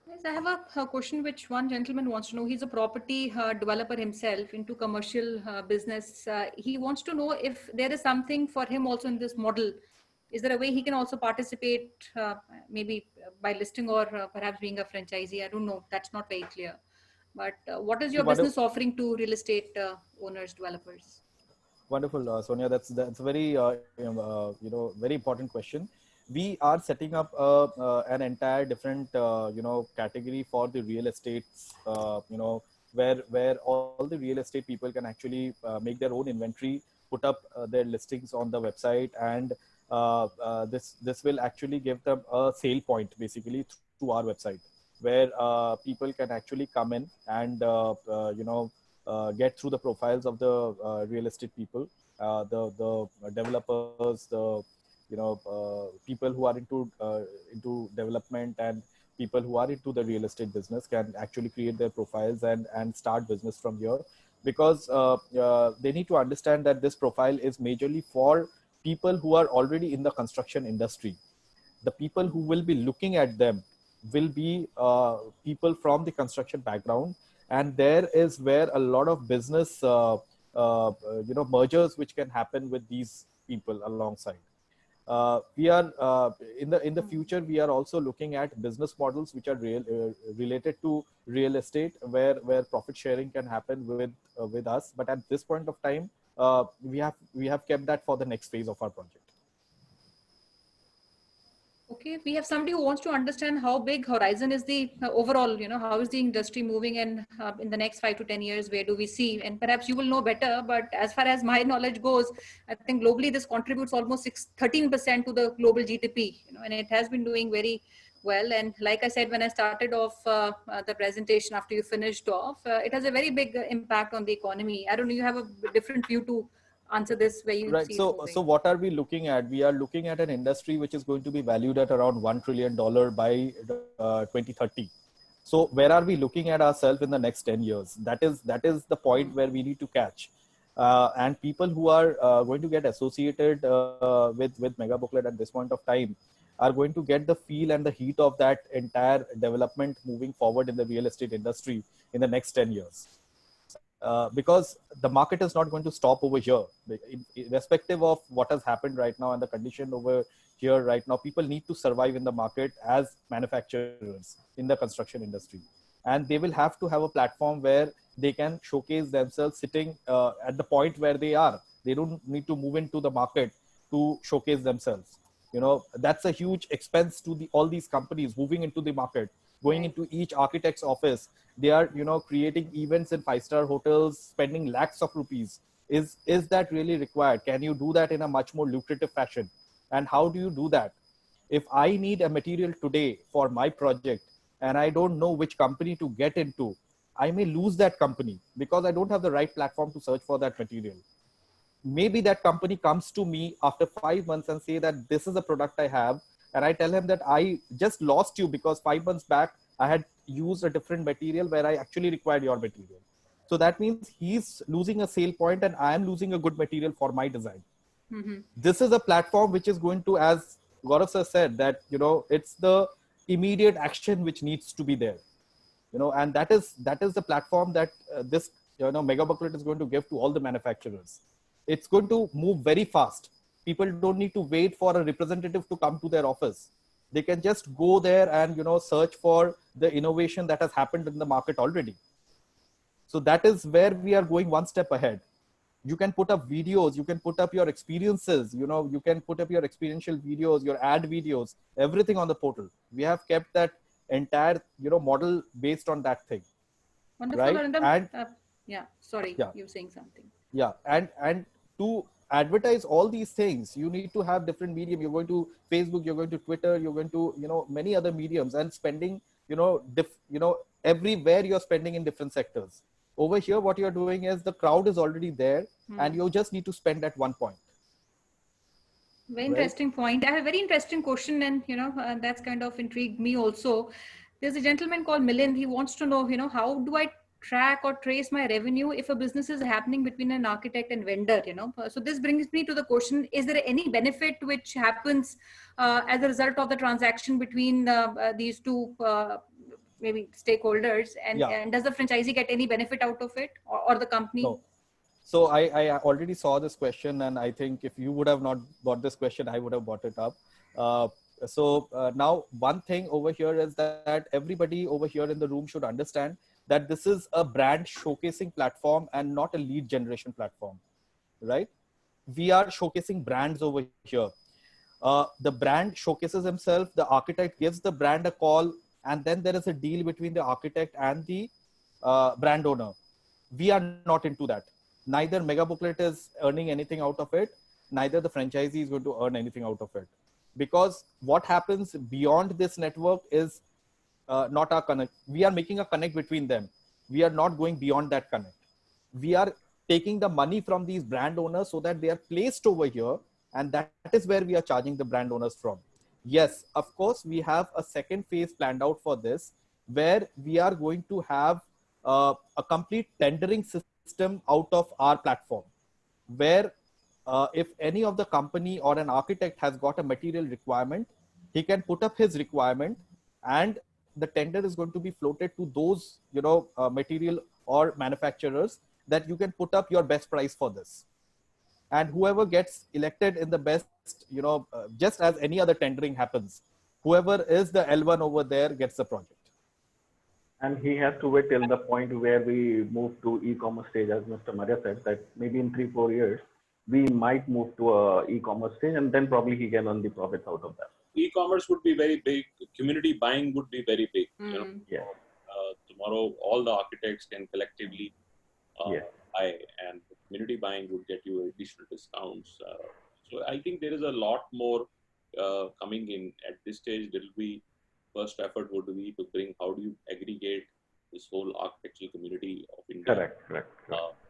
Yes, I have a question which one gentleman wants to know. He's a property developer himself into commercial business. He wants to know if there is something for him also in this model. Is there a way he can also participate, maybe by listing or perhaps being a franchisee? I don't know. That's not very clear. But what is your business offering to real estate owners, developers? Wonderful, Sonia. That's a very very important question. We are setting up an entire different category for the real estate, where all the real estate people can actually make their own inventory, put up their listings on the website, and this will actually give them a sale point basically through our website, where people can actually come in and get through the profiles of the real estate people, the developers, the people who are into development and people who are into the real estate business can actually create their profiles and start business from here, because they need to understand that this profile is majorly for people who are already in the construction industry. The people who will be looking at them will be people from the construction background, and there is where a lot of business mergers which can happen with these people alongside. We are in the future, we are also looking at business models which are related to real estate, where profit sharing can happen with us. But at this point of time, we have kept that for the next phase of our project. Okay, we have somebody who wants to understand how big Horizon is, the overall, how is the industry moving, and in the next 5 to 10 years, where do we see? And perhaps you will know better, but as far as my knowledge goes, I think globally this contributes almost 13% to the global GDP, and it has been doing very well. And like I said, when I started off the presentation after you finished off, it has a very big impact on the economy. I don't know, you have a different view to answer this, where you Right. see it So moving. what are we looking at? We are looking at an industry which is going to be valued at around $1 trillion by 2030. So where are we looking at ourselves in the next 10 years? That is the point where we need to catch. And people who are going to get associated with Mega Booklet at this point of time are going to get the feel and the heat of that entire development moving forward in the real estate industry in the next 10 years. Because the market is not going to stop over here. Irrespective of what has happened right now and the condition over here right now, people need to survive in the market as manufacturers in the construction industry. And they will have to have a platform where they can showcase themselves sitting at the point where they are. They don't need to move into the market to showcase themselves. That's a huge expense to all these companies moving into the market, going into each architect's office. They are creating events in 5-star hotels, spending lakhs of rupees. Is that really required? Can you do that in a much more lucrative fashion? And how do you do that? If I need a material today for my project and I don't know which company to get into, I may lose that company because I don't have the right platform to search for that material. Maybe that company comes to me after 5 months and say that this is a product I have, and I tell him that I just lost you because 5 months back I had used a different material where I actually required your material. So that means he's losing a sale point and I am losing a good material for my design. Mm-hmm. This is a platform which is going to, as Gaurav sir said, that it's the immediate action which needs to be there. And that is the platform that this Mega Booklet is going to give to all the manufacturers. It's going to move very fast. People don't need to wait for a representative to come to their office. They can just go there and search for the innovation that has happened in the market already. So that is where we are going one step ahead. You can put up videos, you can put up your experiences, you can put up your experiential videos, your ad videos, everything on the portal. We have kept that entire model based on that thing. Wonderful, right? And yeah, sorry, yeah. You were saying something. Yeah, and to advertise all these things, you need to have different medium. You're going to Facebook, you're going to Twitter, you're going to many other mediums, and spending everywhere you're spending in different sectors. Over here, what you're doing is the crowd is already there, and you just need to spend at one point. Very interesting point. I have a very interesting question, and that's kind of intrigued me also. There's a gentleman called Milind. He wants to know, how do I track or trace my revenue if a business is happening between an architect and vendor? So this brings me to the question: is there any benefit which happens as a result of the transaction between these two maybe stakeholders? And does the franchisee get any benefit out of it, or the company? No. So I already saw this question, and I think if you would have not brought this question, I would have brought it up. Now one thing over here is that everybody over here in the room should understand that this is a brand showcasing platform and not a lead generation platform, right? We are showcasing brands over here. The brand showcases himself, the architect gives the brand a call, and then there is a deal between the architect and the brand owner. We are not into that. Neither Mega Booklet is earning anything out of it, neither the franchisee is going to earn anything out of it. Because what happens beyond this network is not our connect. We are making a connect between them. We are not going beyond that connect. We are taking the money from these brand owners so that they are placed over here, and that is where we are charging the brand owners from. yes, of course, we have a second phase planned out for this, where we are going to have a complete tendering system out of our platform, where if any of the company or an architect has got a material requirement, he can put up his requirement, and the tender is going to be floated to those, material or manufacturers, that you can put up your best price for this. And whoever gets elected in the best, just as any other tendering happens, whoever is the L1 over there gets the project. And he has to wait till the point where we move to e-commerce stage, as Mr. Maria said, that maybe in 3-4 years, we might move to a e-commerce stage, and then probably he can earn the profits out of that. E-commerce would be very big. Community buying would be very big. Yeah. Tomorrow, all the architects can collectively Yeah. buy, and community buying would get you additional discounts. So I think there is a lot more coming in at this stage. There will be first effort would be to bring how do you aggregate this whole architectural community of India, Correct.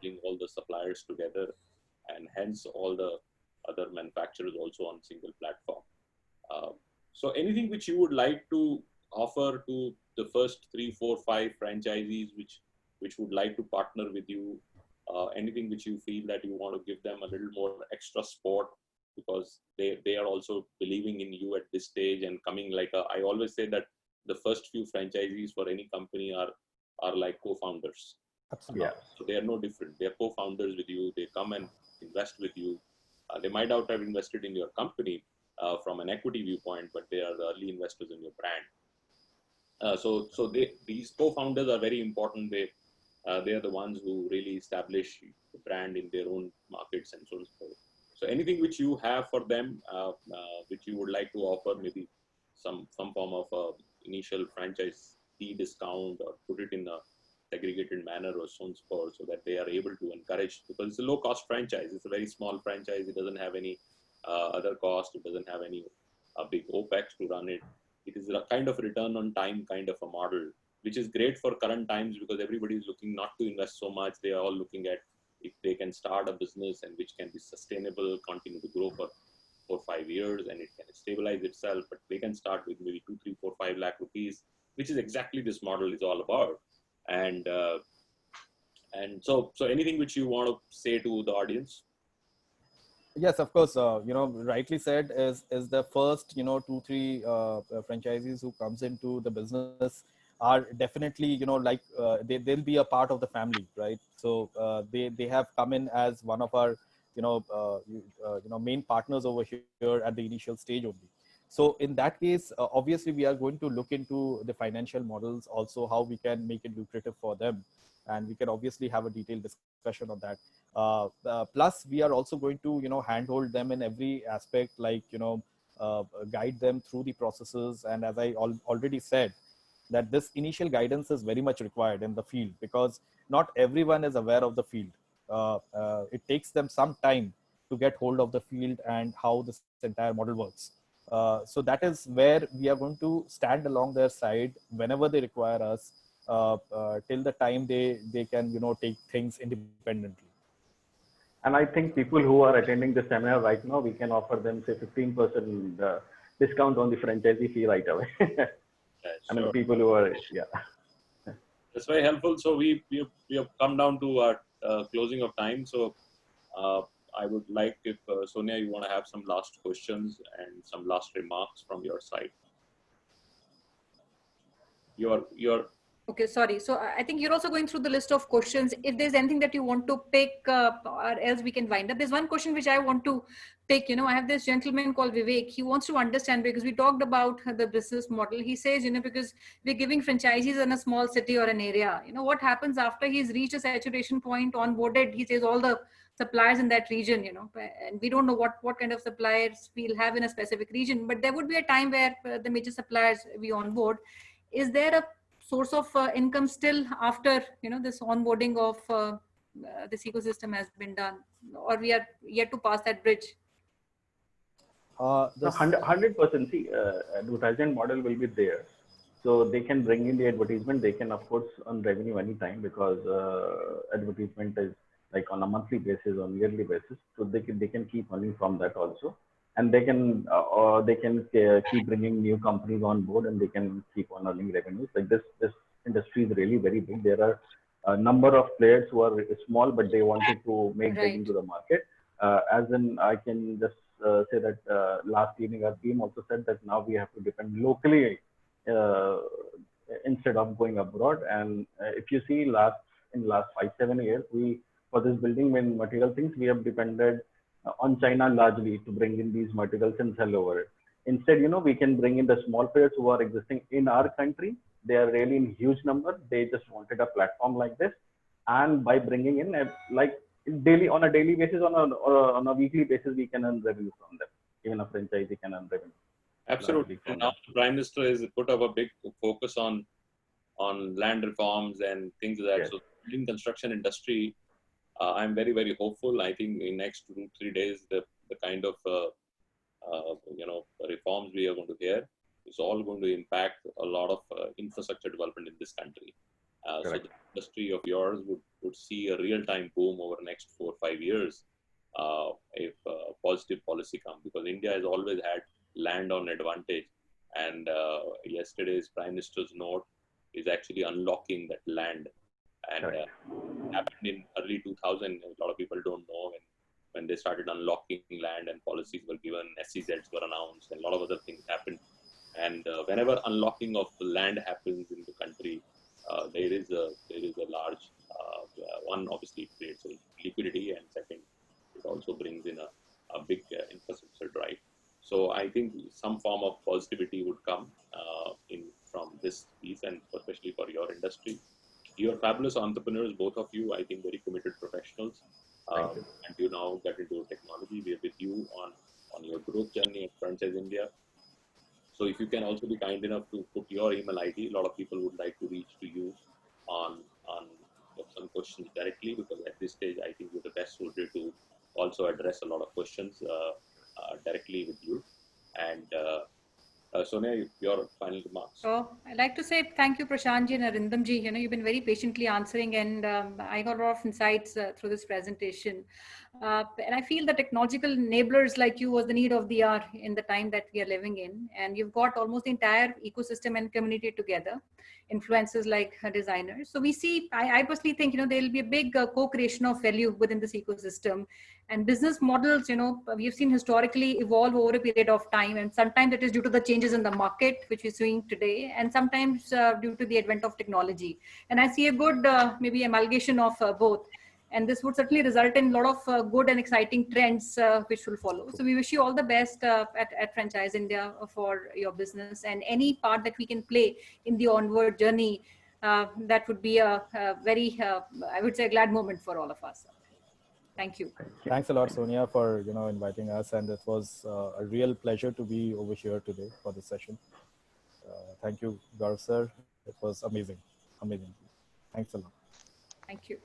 bring all the suppliers together, and hence all the other manufacturers also on single platform. So anything which you would like to offer to the first 3, 4, 5 franchisees which would like to partner with you, anything which you feel that you want to give them a little more extra support, because they are also believing in you at this stage and coming like I always say that the first few franchisees for any company are like co-founders. Absolutely. So they are no different. They are co-founders with you. They come and invest with you. They might not have invested in your company from an equity viewpoint, but they are the early investors in your brand. So these co-founders are very important. They are the ones who really establish the brand in their own markets and so on. So anything which you have for them, which you would like to offer, maybe some form of initial franchise fee discount, or put it in a segregated manner or so that they are able to encourage, because it's a low cost franchise. It's a very small franchise. It doesn't have any other cost. It doesn't have any big OPEX to run it. It is a kind of return on time kind of a model, which is great for current times because everybody is looking not to invest so much. They are all looking at if they can start a business and which can be sustainable, continue to grow for 4 or 5 years, and it can stabilize itself. But they can start with maybe 2, 3, 4, 5 lakh rupees, which is exactly this model is all about. And so anything which you want to say to the audience? Yes, of course. Rightly said, is the first 2, 3 franchisees who comes into the business are definitely they'll be a part of the family, right? So they have come in as one of our main partners over here at the initial stage only. So in that case, obviously we are going to look into the financial models also, how we can make it lucrative for them, and we can obviously have a detailed discussion on that. Plus, we are also going to handhold them in every aspect, like guide them through the processes. And as I already said, that this initial guidance is very much required in the field, because not everyone is aware of the field. It takes them some time to get hold of the field and how this entire model works. So that is where we are going to stand along their side whenever they require us, till the time they can take things independently. And I think people who are attending the seminar right now, we can offer them say 15% discount on the franchisee fee right away. I mean, people who are, That's very helpful. So we have come down to our closing of time. So I would like, if Sonia, you want to have some last questions and some last remarks from your side. Your Okay, sorry. So I think you're also going through the list of questions. If there's anything that you want to pick, or else we can wind up. There's one question which I want to pick. I have this gentleman called Vivek. He wants to understand, because we talked about the business model. He says, because we're giving franchisees in a small city or an area, what happens after he's reached a saturation point, onboarded, he says all the suppliers in that region, and we don't know what kind of suppliers we'll have in a specific region, but there would be a time where the major suppliers we onboard. Is there a source of income still after this onboarding of this ecosystem has been done, or we are yet to pass that bridge? 100%. See, advertisement model will be there, so they can bring in the advertisement. They can of course earn revenue anytime, because advertisement is like on a monthly basis, on yearly basis, so they can keep earning from that also. and they can keep bringing new companies on board, and they can keep on earning revenues. Like this industry is really very big. There are a number of players who are small, but they wanted to make big into the market. As in, I can just say that last evening our team also said that now we have to depend locally instead of going abroad. And if you see in last 5-7 years, we, for this building when material things, we have depended on China largely to bring in these materials and sell over it. Instead, we can bring in the small players who are existing in our country. They are really in huge number. They just wanted a platform like this, and by bringing in like on a daily basis, on a weekly basis, we can earn revenue from them. Even a franchisee can earn revenue. Absolutely. And now the Prime Minister has put up a big focus on land reforms and things like that. Yes. So in construction industry, I'm very, very hopeful. I think in next 2-3 days, the kind of reforms we are going to hear is all going to impact a lot of infrastructure development in this country. So the industry of yours would see a real-time boom over the next 4 or 5 years if positive policy comes, because India has always had land on advantage, and yesterday's Prime Minister's note is actually unlocking that land. And happened in early 2000. A lot of people don't know when they started unlocking land and policies were given, SEZs were announced, and a lot of other things happened. And whenever unlocking of land happens in the country, there is a large one, obviously it creates a liquidity, and second, it also brings in a big infrastructure drive. So I think some form of positivity would come from this piece, and especially for your industry. You're fabulous entrepreneurs, both of you. I think very committed professionals. And you now get into technology. We are with you on your growth journey at Franchise India. So if you can also be kind enough to put your email ID, a lot of people would like to reach to you on some questions directly, because at this stage, I think you're the best suited to also address a lot of questions directly with you. And Sonia, your final remarks. So I'd like to say thank you, Prashant ji and Arindam ji. You've been very patiently answering, and I got a lot of insights through this presentation. And I feel the technological enablers like you was the need of the hour in the time that we are living in. And you've got almost the entire ecosystem and community together, influencers like designers. So we see, I personally think, there will be a big co-creation of value within this ecosystem. And business models, we've seen historically evolve over a period of time. And sometimes it is due to the changes in the market, which we're seeing today, and sometimes due to the advent of technology. And I see a good, maybe amalgamation of both. And this would certainly result in a lot of good and exciting trends which will follow. So we wish you all the best at Franchise India for your business, and any part that we can play in the onward journey, that would be a very, I would say, a glad moment for all of us. Thank you. Thanks a lot, Sonia, for inviting us, and it was a real pleasure to be over here today for this session. Thank you, Gaurav sir. It was amazing, amazing. Thanks a lot. Thank you.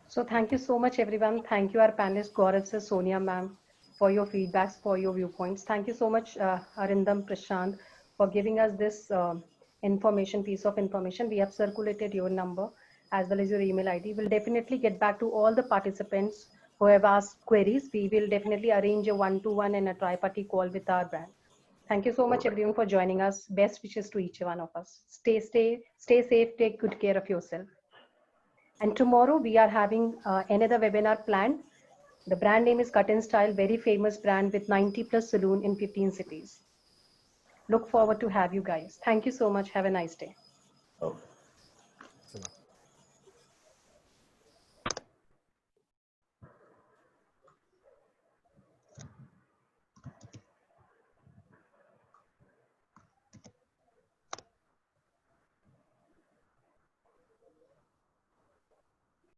So thank you so much, everyone. Thank you, our panelists, Gaurav sir, Sonia ma'am, for your feedbacks, for your viewpoints. Thank you so much, Arindam, Prashant, for giving us this piece of information. We have circulated your number as well as your email ID. We'll definitely get back to all the participants who have asked queries. We will definitely arrange a one-to-one and a tri-party call with our brand. Thank you so much, everyone, for joining us. Best wishes to each one of us. Stay safe, take good care of yourself. And tomorrow we are having another webinar planned. The brand name is Cut and Style, very famous brand with 90+ saloon in 15 cities. Look forward to have you guys. Thank you so much. Have a nice day.